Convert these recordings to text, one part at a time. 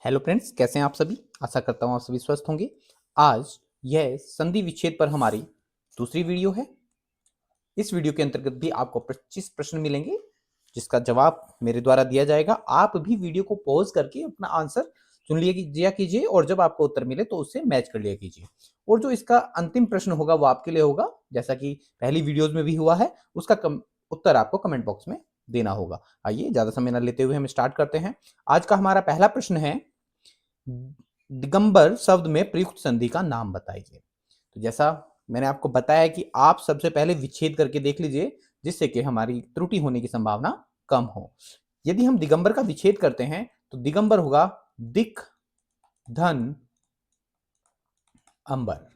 Hello friends, कैसे हैं आप सभी। आशा करता हूँ आप सभी स्वस्थ होंगे। आज यह संधि विच्छेद पर हमारी दूसरी वीडियो है। इस वीडियो के अंतर्गत भी आपको 25 प्रश्न मिलेंगे जिसका जवाब मेरे द्वारा दिया जाएगा। आप भी वीडियो को पॉज करके अपना आंसर चुन लिया कीजिए और जब आपको उत्तर मिले तो उससे मैच कर लिया कीजिए। और जो इसका अंतिम प्रश्न होगा वो आपके लिए होगा, जैसा कि पहली वीडियोज में भी हुआ है। उसका उत्तर आपको कमेंट बॉक्स में देना होगा। आइए ज्यादा समय न लेते हुए हम स्टार्ट करते हैं। आज का हमारा पहला प्रश्न है, दिगंबर शब्द में प्रयुक्त संधि का नाम बताइए। तो जैसा मैंने आपको बताया कि आप सबसे पहले विच्छेद करके देख लीजिए, जिससे कि हमारी त्रुटि होने की संभावना कम हो। यदि हम दिगंबर का विच्छेद करते हैं तो दिगंबर होगा दिक धन अंबर।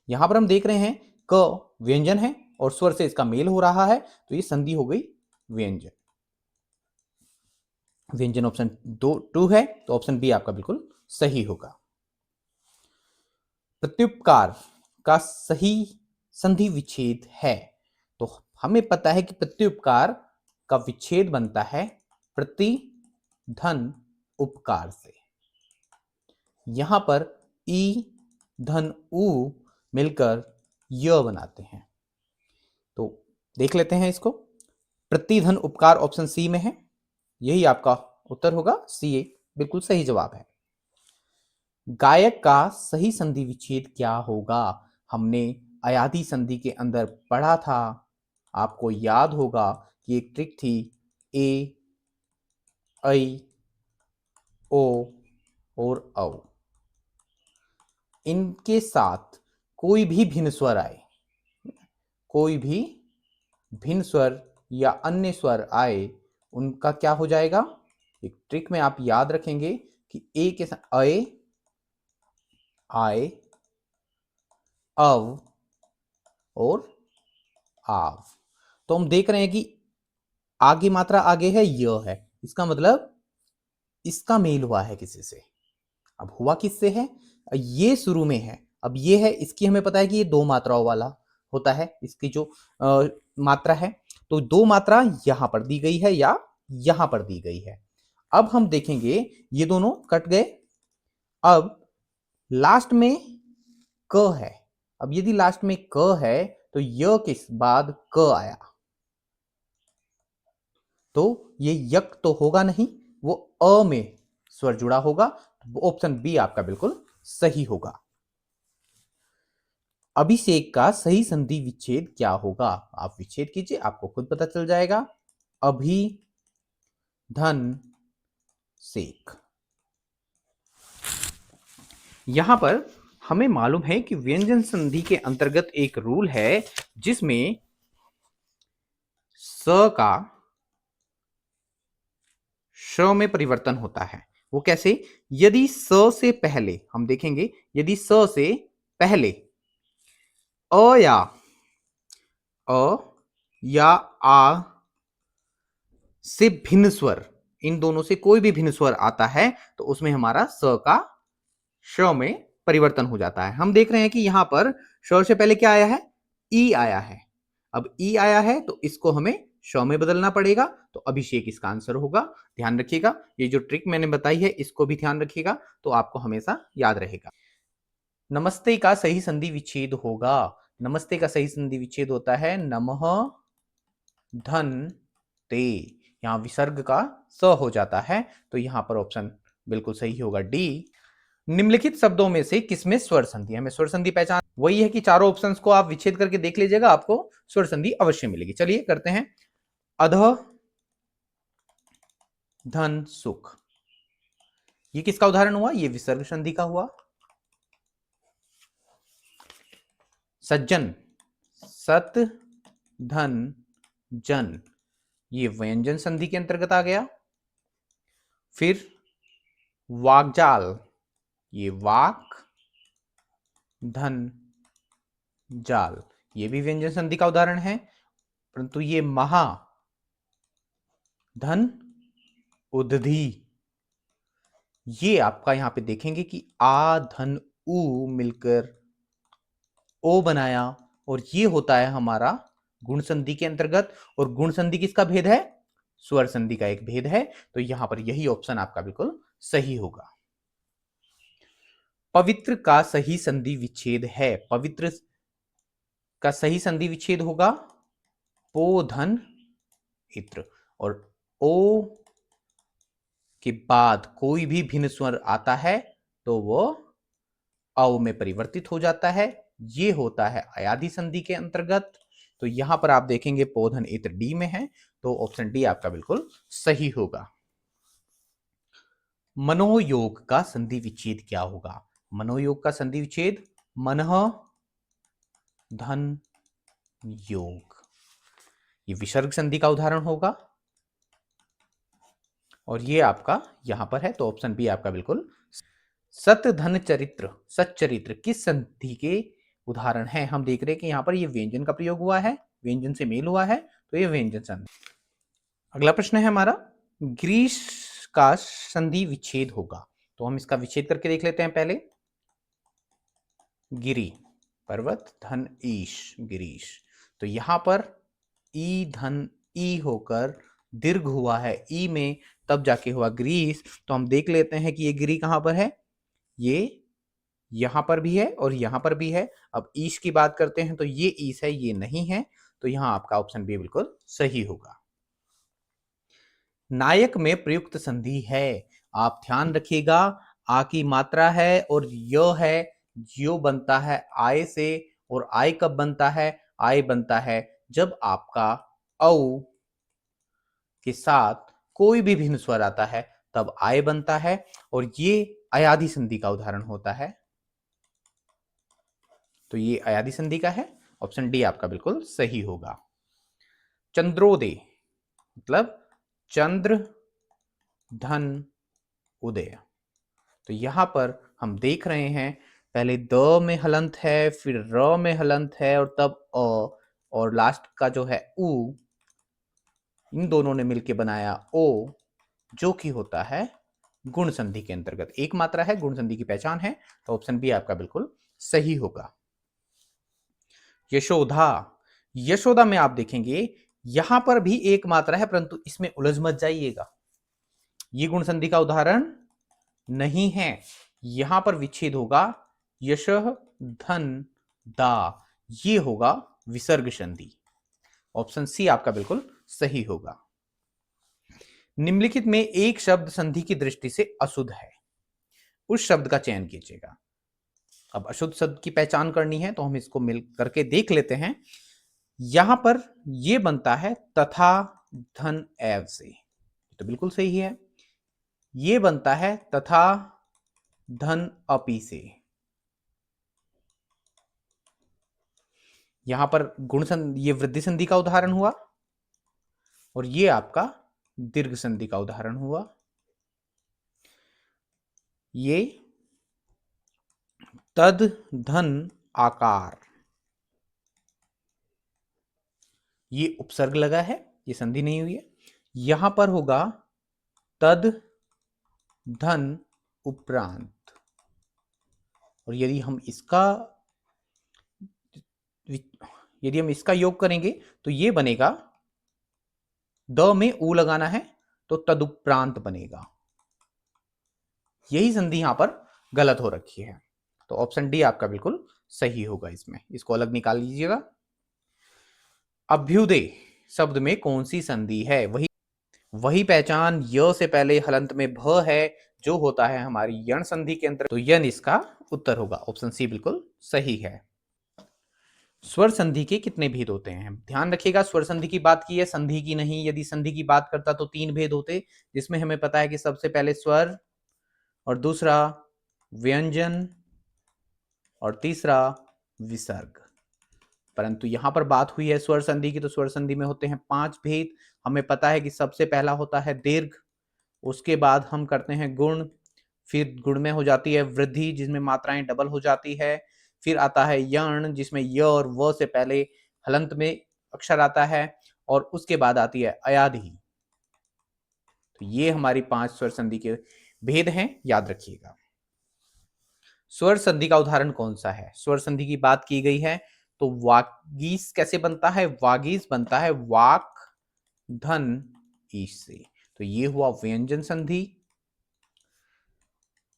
यहां पर हम देख रहे हैं क व्यंजन है और स्वर से इसका मेल हो रहा है, तो ये संधि हो गई व्यंजन। व्यंजन ऑप्शन 2 है, तो ऑप्शन बी आपका बिल्कुल सही होगा। प्रत्युपकार का सही संधि विच्छेद है, तो हमें पता है कि प्रत्युपकार का विच्छेद बनता है प्रति धन उपकार से। यहां पर ई धन उ मिलकर य बनाते हैं, तो देख लेते हैं इसको। प्रति धन उपकार ऑप्शन सी में है, यही आपका उत्तर होगा। सी बिल्कुल सही जवाब है। गायक का सही संधि विच्छेद क्या होगा? हमने अयाधि संधि के अंदर पढ़ा था। आपको याद होगा कि एक ट्रिक थी, ए, ऐ, ओ और औ। इनके साथ कोई भी भिन्न स्वर आए, कोई भी भिन्न स्वर या अन्य स्वर आए, उनका क्या हो जाएगा? एक ट्रिक में आप याद रखेंगे कि ए के साथ अय, आय, अव और आव। तो हम देख रहे हैं कि आगे मात्रा आगे है, य है, इसका मतलब इसका मेल हुआ है किसी से। अब हुआ किससे है? ये शुरू में है, अब ये है, इसकी हमें पता है कि ये दो मात्राओं वाला होता है, इसकी जो मात्रा है। तो दो मात्रा यहां पर दी गई है या यहां पर दी गई है। अब हम देखेंगे ये दोनों कट गए। अब लास्ट में क है। अब यदि लास्ट में क है तो य के बाद क आया, तो ये यक तो होगा नहीं, वो अ में स्वर जुड़ा होगा। ऑप्शन बी आपका बिल्कुल सही होगा। अभिषेक का सही संधि विच्छेद क्या होगा? आप विच्छेद कीजिए, आपको खुद पता चल जाएगा। अभि धन सेक। यहां पर हमें मालूम है कि व्यंजन संधि के अंतर्गत एक रूल है जिसमें स का श में परिवर्तन होता है। वो कैसे? यदि स से पहले हम देखेंगे, यदि स से पहले अ या आ से भिन्न स्वर, इन दोनों से कोई भी भिन्न स्वर आता है तो उसमें हमारा स का श में परिवर्तन हो जाता है। हम देख रहे हैं कि यहां पर श से पहले क्या आया है? ई आया है। अब ई आया है तो इसको हमें श में बदलना पड़ेगा, तो अभिषेक इसका आंसर होगा। ध्यान रखिएगा, ये जो ट्रिक मैंने बताई है इसको भी ध्यान रखिएगा, तो आपको हमेशा याद रहेगा। नमस्ते का सही संधि विच्छेद होगा। नमस्ते का सही संधि विच्छेद होता है नमः धन ते। यहां विसर्ग का स हो जाता है, तो यहां पर ऑप्शन बिल्कुल सही होगा डी। निम्नलिखित शब्दों में से किसमें स्वर संधि? हमें स्वर संधि पहचान वही है कि चारों ऑप्शंस को आप विच्छेद करके देख लीजिएगा, आपको स्वर संधि अवश्य मिलेगी। चलिए करते हैं। अध धन सुख, ये किसका उदाहरण हुआ? ये विसर्ग संधि का हुआ। सज्जन, सत धन जन, ये व्यंजन संधि के अंतर्गत आ गया। फिर वाकजाल, ये वाक धन जाल, ये भी व्यंजन संधि का उदाहरण है। परंतु ये महा धन उदधि, ये आपका यहां पे देखेंगे कि आ धन उ मिलकर ओ बनाया, और ये होता है हमारा गुण संधि के अंतर्गत। और गुण संधि किसका भेद है? स्वर संधि का एक भेद है, तो यहां पर यही ऑप्शन आपका बिल्कुल सही होगा। पवित्र का सही संधि विच्छेद है, पवित्र का सही संधि विच्छेद होगा पो धन इत्र, और ओ के बाद कोई भी भिन्न स्वर आता है तो वो औ में परिवर्तित हो जाता है। ये होता है अयाधि संधि के अंतर्गत। तो यहां पर आप देखेंगे पोधन इत्र डी में है, तो ऑप्शन डी आपका बिल्कुल सही होगा। मनोयोग का संधि विच्छेद क्या होगा? मनोयोग का संधि विच्छेद मनः धन योग, ये विसर्ग संधि का उदाहरण होगा, और ये आपका यहां पर है, तो ऑप्शन बी आपका बिल्कुल। सत धन चरित्र, सच्चरित्र किस संधि के उदाहरण है? हम देख रहे हैं कि यहां पर ये व्यंजन का प्रयोग हुआ है, व्यंजन से मेल हुआ है, तो ये व्यंजन संधि। अगला प्रश्न है हमारा, ग्रीस का संधि विच्छेद होगा, तो हम इसका विच्छेद करके देख लेते हैं पहले। गिरी पर्वत धन ईश गिरीश, तो यहां पर ई धन ई होकर दीर्घ हुआ है, ई में तब जाके हुआ ग्रीस, तो हम देख लेते हैं कि ये गिरी कहां पर है, ये यहां पर भी है और यहां पर भी है। अब ईश की बात करते हैं तो ये ईश है, ये नहीं है, तो यहां आपका ऑप्शन बी बिल्कुल सही होगा। नायक में प्रयुक्त संधि है, आप ध्यान रखिएगा, आ की मात्रा है और य है, यो बनता है आय से, और आय कब बनता है? आय बनता है जब आपका औ के साथ कोई भी भिन्न स्वर आता है, तब आय बनता है, और ये अयाधि संधि का उदाहरण होता है। तो ये अयाधि संधि का है, ऑप्शन डी आपका बिल्कुल सही होगा। चंद्रोदय मतलब चंद्र धन उदय, तो यहां पर हम देख रहे हैं पहले द में हलंत है, फिर र में हलंत है, और तब अ, और लास्ट का जो है उ, इन दोनों ने मिलकर बनाया ओ, जो कि होता है गुण संधि के अंतर्गत। एक मात्रा है, गुण संधि की पहचान है, तो ऑप्शन बी आपका बिल्कुल सही होगा। यशोधा, यशोदा में आप देखेंगे यहां पर भी एक मात्रा है, परंतु इसमें उलझ मत जाइएगा, ये गुण संधि का उदाहरण नहीं है। यहां पर विच्छेद होगा यशः धन दा, ये होगा विसर्ग संधि, ऑप्शन सी आपका बिल्कुल सही होगा। निम्नलिखित में एक शब्द संधि की दृष्टि से अशुद्ध है, उस शब्द का चयन कीजिएगा। अब अशुद्ध शब्द की पहचान करनी है, तो हम इसको मिल करके देख लेते हैं। यहां पर यह बनता है तथा धन एव से, तो बिल्कुल सही है। यह बनता है तथा धन अपि से, यहां पर गुण संधि, ये वृद्धि संधि का उदाहरण हुआ, और ये आपका दीर्घ संधि का उदाहरण हुआ। ये तद धन आकार, ये उपसर्ग लगा है, ये संधि नहीं हुई है। यहां पर होगा तद धन उपरांत, और यदि हम इसका योग करेंगे तो ये बनेगा, द में ऊ लगाना है तो तदुपरांत बनेगा। यही संधि यहां पर गलत हो रखी है, तो ऑप्शन डी आपका बिल्कुल सही होगा। इसमें इसको अलग निकाल लीजिएगा। अभ्युदय शब्द में कौन सी संधि है? वही पहचान, य से पहले हलंत में भ है, जो होता है हमारी यण संधि के अंतर्गत, तो यन इसका उत्तर होगा, ऑप्शन सी बिल्कुल सही है। स्वर संधि के कितने भेद होते हैं? ध्यान रखिएगा, स्वर संधि की बात की है, संधि की नहीं। यदि संधि की बात करता तो 3 भेद होते, जिसमें हमें पता है कि सबसे पहले स्वर, और दूसरा व्यंजन, और तीसरा विसर्ग। परंतु यहां पर बात हुई है स्वर संधि की, तो स्वर संधि में होते हैं 5 भेद। हमें पता है कि सबसे पहला होता है दीर्घ, उसके बाद हम करते हैं गुण, फिर गुण में हो जाती है वृद्धि, जिसमें मात्राएं डबल हो जाती है, फिर आता है यण, जिसमें य और व से पहले हलंत में अक्षर आता है, और उसके बाद आती है अयाधि। तो ये हमारी 5 स्वर संधि के भेद हैं, याद रखिएगा। स्वर संधि का उदाहरण कौन सा है? स्वर संधि की बात की गई है, तो वागीस कैसे बनता है? वागीस बनता है वाक धन ईश से, तो ये हुआ व्यंजन संधि।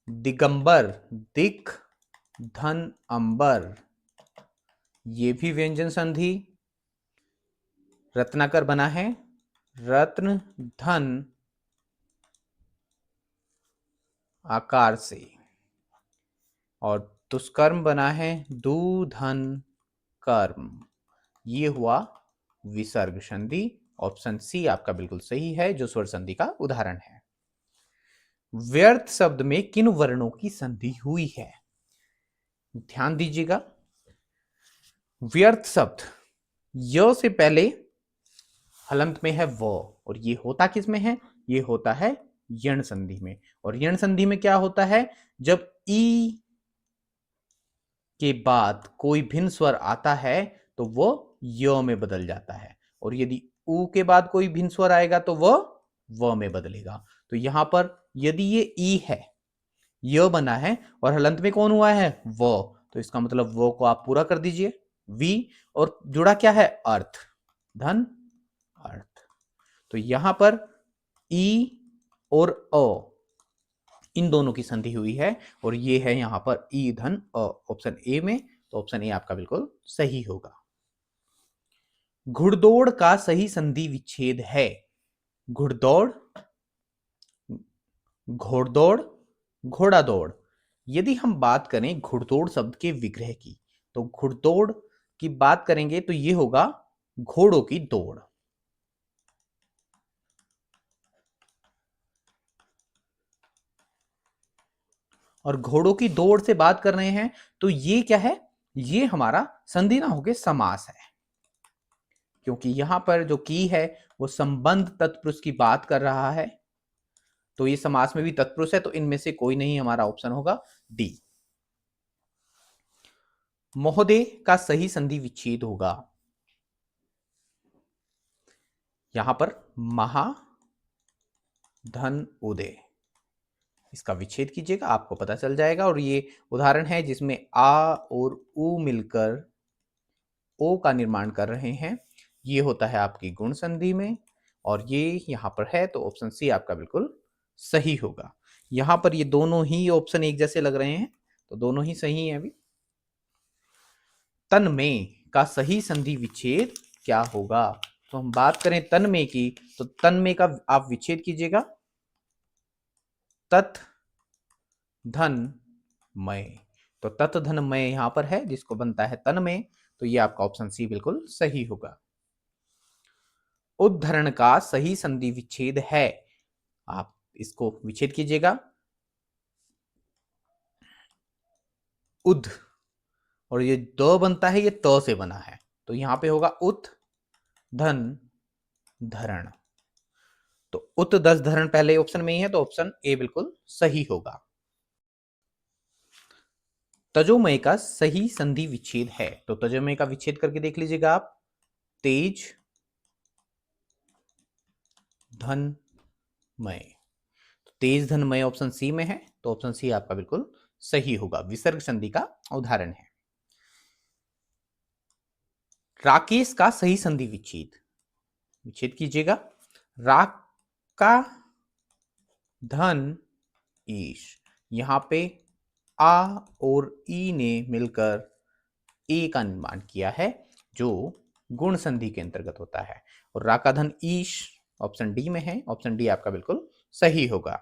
दिगंबर, दिक धन अंबर, ये भी व्यंजन संधि। रत्नाकर बना है रत्न धन आकार से, और दुष्कर्म बना है दूधन कर्म, ये हुआ विसर्ग संधि। ऑप्शन सी आपका बिल्कुल सही है, जो स्वर संधि का उदाहरण है। व्यर्थ शब्द में किन वर्णों की संधि हुई है? ध्यान दीजिएगा, व्यर्थ शब्द य से पहले हलंत में है व, और ये होता किस में है? ये होता है यण संधि में। और यण संधि में क्या होता है? जब ई के बाद कोई भिन्न स्वर आता है तो वो य में बदल जाता है, और यदि उ के बाद कोई भिन्न स्वर आएगा तो वह व में बदलेगा। तो यहां पर यदि ये ई है, य बना है, और हलंत में कौन हुआ है? व, तो इसका मतलब वो को आप पूरा कर दीजिए वी, और जुड़ा क्या है? अर्थ, धन अर्थ। तो यहां पर ई और अ, इन दोनों की संधि हुई है, और ये है यहां पर ई धन अ, ऑप्शन ए में। तो ऑप्शन ए आपका बिल्कुल सही होगा। घुड़दौड़ का सही संधि विच्छेद है? घुड़दौड़, घोड़दौड़, घोड़ा दौड़। यदि हम बात करें घुड़दौड़ शब्द के विग्रह की, तो घुड़दौड़ की बात करेंगे तो ये होगा घोड़ों की दौड़। और घोड़ों की दौड़ से बात कर रहे हैं तो ये क्या है? ये हमारा संधि ना होके समास है, क्योंकि यहां पर जो की है वो संबंध तत्पुरुष की बात कर रहा है, तो ये समास में भी तत्पुरुष है, तो इनमें से कोई नहीं, हमारा ऑप्शन होगा डी। महोदय का सही संधि विच्छेद होगा? यहां पर महा धन उदय, इसका विच्छेद कीजिएगा, आपको पता चल जाएगा। और ये उदाहरण है जिसमें आ और उ मिलकर ओ का निर्माण कर रहे हैं। ये होता है आपकी गुण संधि में, और ये यहां पर है, तो ऑप्शन सी आपका बिल्कुल सही होगा। यहां पर ये दोनों ही ऑप्शन एक जैसे लग रहे हैं, तो दोनों ही सही है। अभी तन्मय का सही संधि विच्छेद क्या होगा? तो हम बात करें तन्मय की, तो तन्मय का आप विच्छेद कीजिएगा, तत् धन मय। तो तत् धन मय यहां पर है, जिसको बनता है तन्मय, तो ये आपका ऑप्शन सी बिल्कुल सही होगा। उद्धरण का सही संधि विच्छेद है? आप इसको विच्छेद कीजिएगा, उद, और ये द बनता है, ये त से बना है, तो यहां पे होगा उत धन धरण। तो उत दस धरण पहले ऑप्शन में ही है, तो ऑप्शन ए बिल्कुल सही होगा। तजोमय का सही संधि विच्छेद है? तो तजोमय का विच्छेद करके देख लीजिएगा आप, तेज धन मय। तो तेज धन मय ऑप्शन सी में है, तो ऑप्शन सी आपका बिल्कुल सही होगा, विसर्ग संधि का उदाहरण है। राकेश का सही संधि विच्छेद, विच्छेद कीजिएगा, राक का धन ईश। यहां पे आ और ई ने मिलकर ए का निर्माण किया है, जो गुण संधि के अंतर्गत होता है। और रा का धन ईश ऑप्शन डी में है, ऑप्शन डी आपका बिल्कुल सही होगा।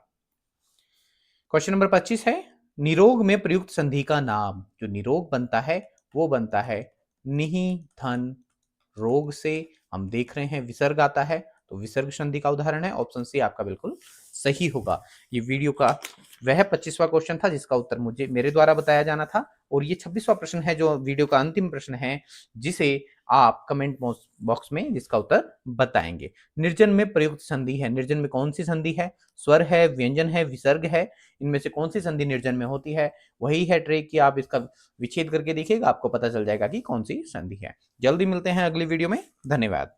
क्वेश्चन नंबर 25 है, निरोग में प्रयुक्त संधि का नाम। जो निरोग बनता है वो बनता है निहि धन रोग से। हम देख रहे हैं विसर्ग आता है, तो विसर्ग संधि का उदाहरण है, ऑप्शन सी आपका बिल्कुल सही होगा। ये वीडियो का वह 25वां क्वेश्चन था जिसका उत्तर मुझे मेरे द्वारा बताया जाना था, और ये 26वां प्रश्न है जो वीडियो का अंतिम प्रश्न है, जिसे आप कमेंट बॉक्स में जिसका उत्तर बताएंगे। निर्जन में प्रयुक्त संधि है, निर्जन में कौन सी संधि है? स्वर है, व्यंजन है, विसर्ग है, इनमें से कौन सी संधि निर्जन में होती है? वही है ट्रिक कि आप इसका विच्छेद करके देखिएगा, आपको पता चल जाएगा कि कौन सी संधि है। जल्दी मिलते हैं अगली वीडियो में, धन्यवाद।